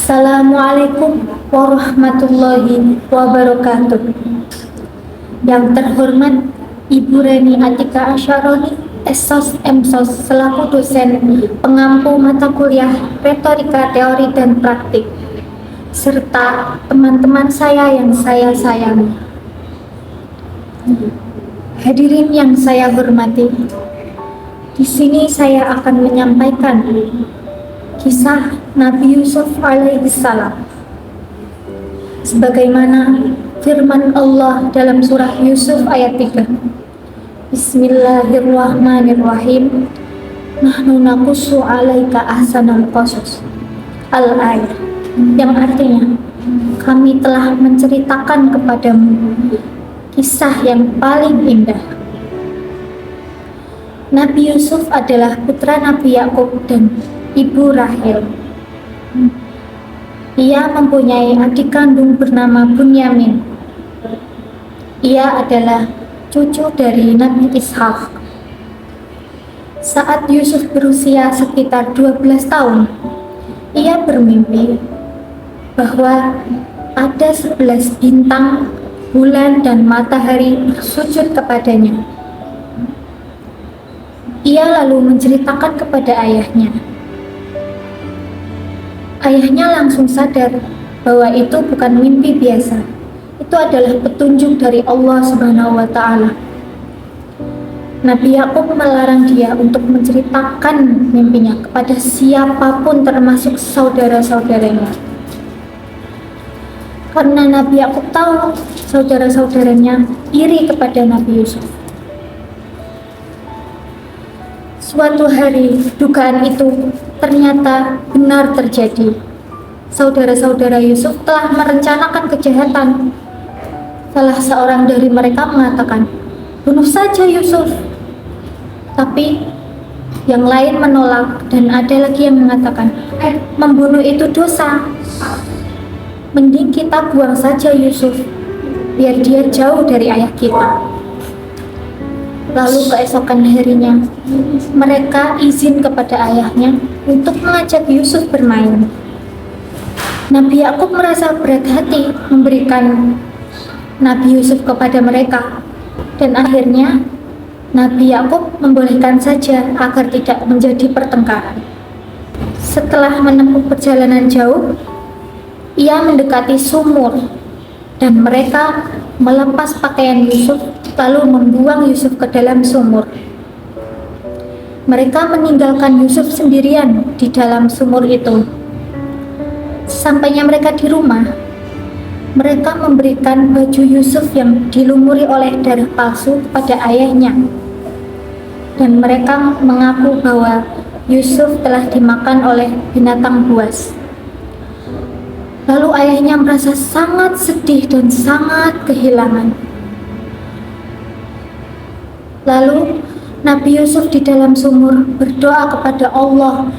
Assalamualaikum warahmatullahi wabarakatuh. Yang terhormat Ibu Reni Atika Asyaroni, Esos Emsos, selaku dosen pengampu mata kuliah Retorika Teori dan Praktik, serta teman-teman saya yang saya sayangi. Hadirin yang saya hormati, di sini saya akan menyampaikan kisah Nabi Yusuf alaihissalam sebagaimana firman Allah dalam surah Yusuf ayat 3. Bismillahirrahmanirrahim. Nahnu naqussu 'alaika ahsanal qasas. Al-ayat, yang artinya kami telah menceritakan kepadamu kisah yang paling indah. Nabi Yusuf adalah putra Nabi Yakub dan Ibu Rahel. Ia mempunyai adik kandung bernama Bunyamin. Ia adalah cucu dari Nabi Ishak. Saat Yusuf berusia sekitar 12 tahun, ia bermimpi bahwa ada 11 bintang, bulan, dan matahari bersujud kepadanya. Ia lalu menceritakan kepada ayahnya. Ayahnya langsung sadar bahwa itu bukan mimpi biasa. Itu adalah petunjuk dari Allah Subhanahu wa Ta'ala. Nabi Yakub melarang dia untuk menceritakan mimpinya kepada siapapun, termasuk saudara-saudaranya. Karena Nabi Yakub tahu saudara-saudaranya iri kepada Nabi Yusuf. Suatu hari, dugaan itu ternyata benar terjadi. Saudara-saudara Yusuf telah merencanakan kejahatan. Salah seorang dari mereka mengatakan, "Bunuh saja Yusuf." Tapi yang lain menolak, dan ada lagi yang mengatakan, "Membunuh itu dosa. Mending kita buang saja Yusuf, biar dia jauh dari ayah kita." Lalu keesokan harinya, mereka izin kepada ayahnya untuk mengajak Yusuf bermain. Nabi Yakub merasa berat hati memberikan Nabi Yusuf kepada mereka, dan akhirnya Nabi Yakub membolehkan saja agar tidak menjadi pertengkaran. Setelah menempuh perjalanan jauh, ia mendekati sumur, dan mereka melepas pakaian Yusuf lalu membuang Yusuf ke dalam sumur. Mereka meninggalkan Yusuf sendirian di dalam sumur itu. Sesampainya mereka di rumah, mereka memberikan baju Yusuf yang dilumuri oleh darah palsu kepada ayahnya, dan mereka mengaku bahwa Yusuf telah dimakan oleh binatang buas. Lalu ayahnya merasa sangat sedih dan sangat kehilangan. Lalu Nabi Yusuf di dalam sumur berdoa kepada Allah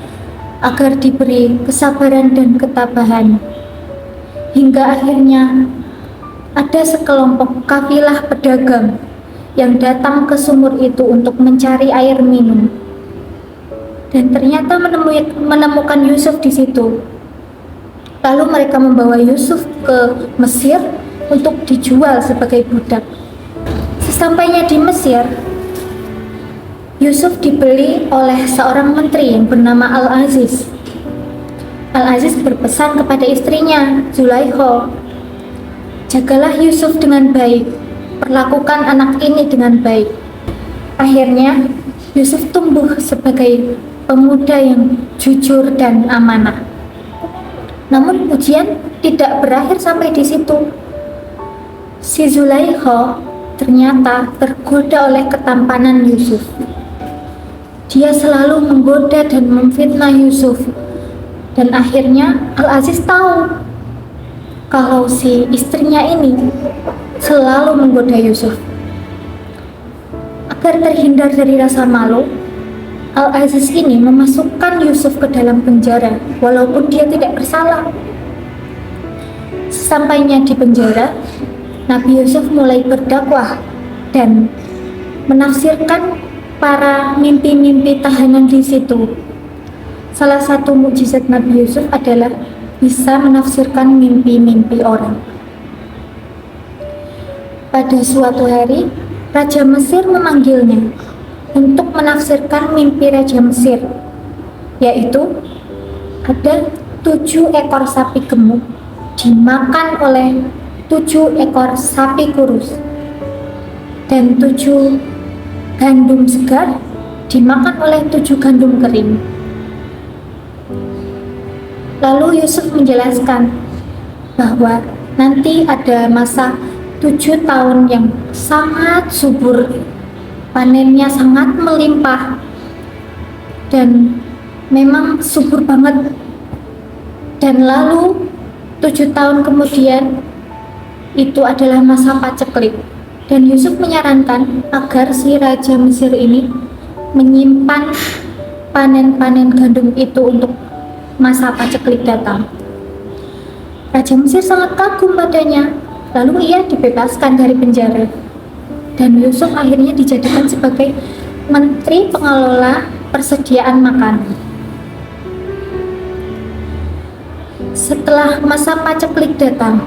agar diberi kesabaran dan ketabahan. Hingga akhirnya ada sekelompok kafilah pedagang yang datang ke sumur itu untuk mencari air minum. Dan ternyata menemukan Yusuf di situ. Lalu mereka membawa Yusuf ke Mesir untuk dijual sebagai budak. Sesampainya di Mesir, Yusuf dibeli oleh seorang menteri yang bernama Al-Aziz. Al-Aziz berpesan kepada istrinya, Zulaikha, "Jagalah Yusuf dengan baik, perlakukan anak ini dengan baik." Akhirnya, Yusuf tumbuh sebagai pemuda yang jujur dan amanah. Namun ujian tidak berakhir sampai di situ. Si Zulaikha ternyata tergoda oleh ketampanan Yusuf. Dia selalu menggoda dan memfitnah Yusuf, dan akhirnya Al-Aziz tahu kalau si istrinya ini selalu menggoda Yusuf. Agar terhindar dari rasa malu, Al-Aziz ini memasukkan Yusuf ke dalam penjara walaupun dia tidak bersalah. Sesampainya di penjara, Nabi Yusuf mulai berdakwah dan menafsirkan para mimpi-mimpi tahanan di situ. Salah satu mukjizat Nabi Yusuf adalah bisa menafsirkan mimpi-mimpi orang. Pada suatu hari, Raja Mesir memanggilnya untuk menafsirkan mimpi Raja Mesir, yaitu ada 7 ekor sapi gemuk dimakan oleh 7 ekor sapi kurus, dan 7 gandum segar dimakan oleh 7 gandum kering. Lalu Yusuf menjelaskan bahwa nanti ada masa 7 tahun yang sangat subur, panennya sangat melimpah, dan memang subur banget. Dan lalu 7 tahun kemudian itu adalah masa paceklik, dan Yusuf menyarankan agar si Raja Mesir ini menyimpan panen-panen gandum itu untuk masa paceklik datang. Raja Mesir sangat kagum padanya, lalu ia dibebaskan dari penjara, dan Yusuf akhirnya dijadikan sebagai menteri pengelola persediaan makanan. Setelah masa paceklik datang,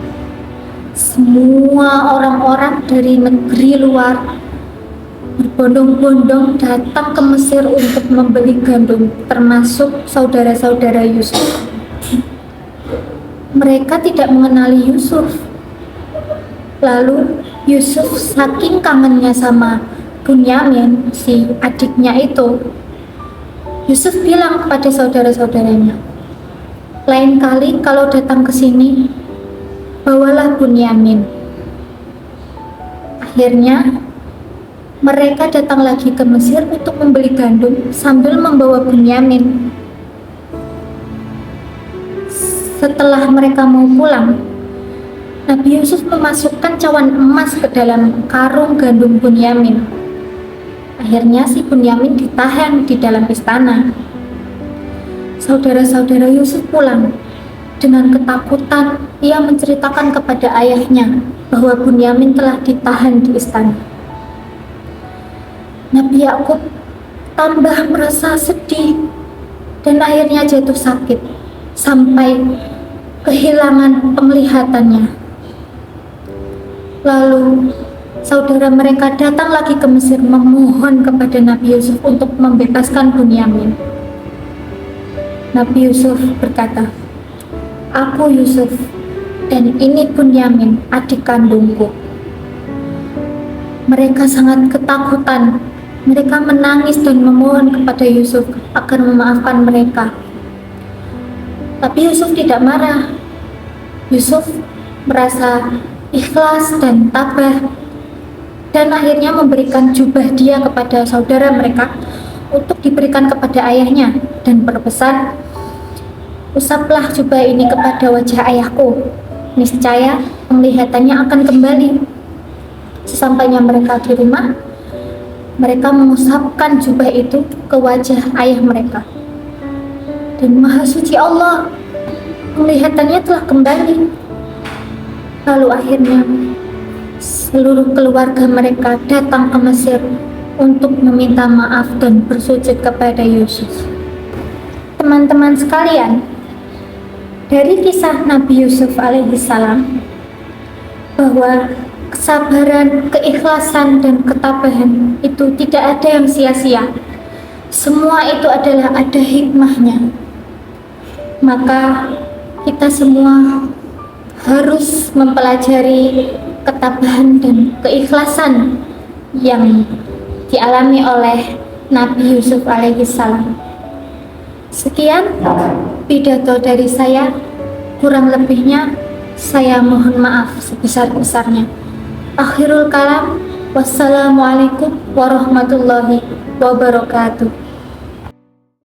semua orang-orang dari negeri luar berbondong-bondong datang ke Mesir untuk membeli gandum, termasuk saudara-saudara Yusuf. Mereka tidak mengenali Yusuf. Lalu Yusuf saking kangennya sama Bunyamin, si adiknya itu, Yusuf bilang kepada saudara-saudaranya, lain kali kalau datang ke sini, bawalah Bunyamin. Akhirnya mereka datang lagi ke Mesir untuk membeli gandum sambil membawa Bunyamin. Setelah mereka mau pulang, Nabi Yusuf memasukkan cawan emas ke dalam karung gandum Bunyamin. Akhirnya si Bunyamin ditahan di dalam istana. Saudara-saudara Yusuf pulang. Dengan ketakutan, ia menceritakan kepada ayahnya bahwa Bunyamin telah ditahan di istana. Nabi Yakub tambah merasa sedih dan akhirnya jatuh sakit sampai kehilangan penglihatannya. Lalu saudara mereka datang lagi ke Mesir memohon kepada Nabi Yusuf untuk membebaskan Bunyamin. Nabi Yusuf berkata, "Aku Yusuf, dan ini Bunyamin, adik kandungku." Mereka sangat ketakutan. Mereka menangis dan memohon kepada Yusuf agar memaafkan mereka. Tapi Yusuf tidak marah. Yusuf merasa ikhlas dan tabah, dan akhirnya memberikan jubah dia kepada saudara mereka untuk diberikan kepada ayahnya, dan berpesan, "Usaplah jubah ini kepada wajah ayahku, niscaya penglihatannya akan kembali." Sesampainya mereka di rumah, mereka mengusapkan jubah itu ke wajah ayah mereka. Dan Maha Suci Allah, penglihatannya telah kembali. Lalu akhirnya seluruh keluarga mereka datang ke Mesir untuk meminta maaf dan bersujud kepada Yusuf. Teman-teman sekalian, dari kisah Nabi Yusuf alaihissalam, bahwa kesabaran, keikhlasan, dan ketabahan itu tidak ada yang sia-sia. Semua itu adalah ada hikmahnya. Maka kita semua harus mempelajari ketabahan dan keikhlasan yang dialami oleh Nabi Yusuf alaihissalam. Sekian pidato dari saya, kurang lebihnya saya mohon maaf sebesar-besarnya. Akhirul kalam, wassalamualaikum warahmatullahi wabarakatuh.